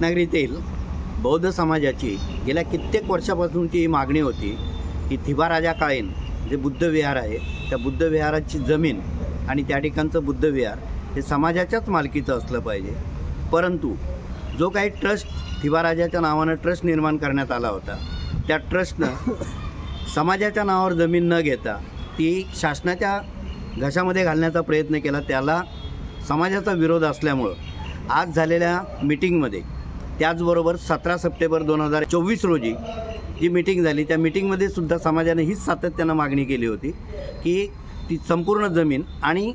रत्नागिरीतील बौद्ध समाजाची गेल्या कित्येक वर्षापासूनची ही मागणी होती की थिबा राजा काळेन जे बुद्ध विहार आहे त्या बुद्ध विहाराची जमीन आणि त्या ठिकाणचं बुद्ध विहार हे समाजाच्याच मालकीचं असलं पाहिजे। परंतु जो काही ट्रस्ट थिबा राजाच्या नावानं ट्रस्ट निर्माण करण्यात आला होता त्या ट्रस्टनं समाजाच्या नावावर जमीन न घेता ती शासनाच्या घशामध्ये घालण्याचा प्रयत्न केला। त्याला समाजाचा विरोध असल्यामुळं आज झालेल्या मीटिंगमध्ये त्याचबरोबर 17 सप्टेंबर 2024 रोजी जी मीटिंग झाली त्या मीटिंगमध्ये सुद्धा समाजाने हीच सातत्यानं मागणी केली होती की ती संपूर्ण जमीन आणि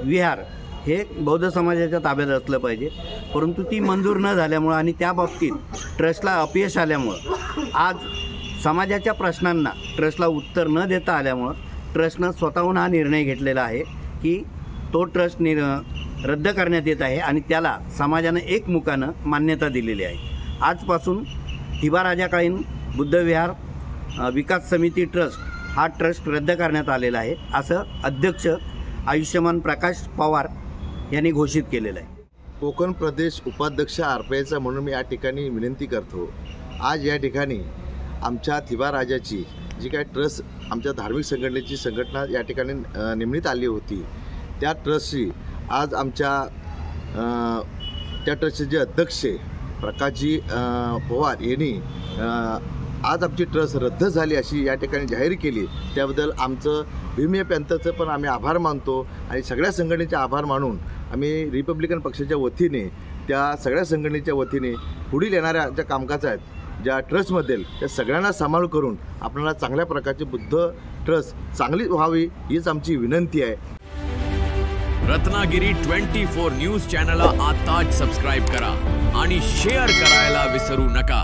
विहार हे बौद्ध समाजाच्या ताब्यात असलं पाहिजे। परंतु ती मंजूर न झाल्यामुळं आणि त्या बाबतीत ट्रस्टला अपयश आल्यामुळं आज समाजाच्या प्रश्नांना ट्रस्टला उत्तर न देता आल्यामुळं ट्रस्टनं स्वतःहून हा निर्णय घेतलेला आहे की तो ट्रस्ट रद्द करण्यात येत आहे आणि त्याला समाजानं एकमुखानं मान्यता दिलेली आहे। आजपासून थिबा राजा काळीन बुद्ध विहार विकास समिती ट्रस्ट हा ट्रस्ट रद्द करण्यात आलेला आहे असं अध्यक्ष आयुष्यमान प्रकाश पवार यांनी घोषित केलेलं आहे। कोकण प्रदेश उपाध्यक्ष आरपीआयचा म्हणून मी या ठिकाणी विनंती करतो। आज या ठिकाणी आमच्या थिबा राजाची जी काय ट्रस्ट आमच्या धार्मिक संघटनेची संघटना या ठिकाणी नेमण्यात आली होती त्या ट्रस्टची आज आमच्या त्या ट्रस्टचे जे अध्यक्ष प्रकाशजी पवार यांनी आज आमची ट्रस्ट रद्द झाली अशी या ठिकाणी जाहीर केली। त्याबद्दल आमचं भीम पॅंथरचं पण आम्ही आभार मानतो आणि सगळ्या संघटनेचे आभार मानून आम्ही रिपब्लिकन पक्षाच्या वतीने त्या सगळ्या संघटनेच्या वतीने पुढील येणाऱ्या ज्या कामकाज आहेत ज्या ट्रस्टमधील त्या सगळ्यांना सांभाळ करून आपल्याला चांगल्या प्रकारची बुद्ध ट्रस्ट चांगली व्हावी हीच आमची विनंती आहे। रत्नागिरी 24 न्यूज चॅनलला आताच सबस्क्राइब करा आणि शेअर करायला विसरू नका।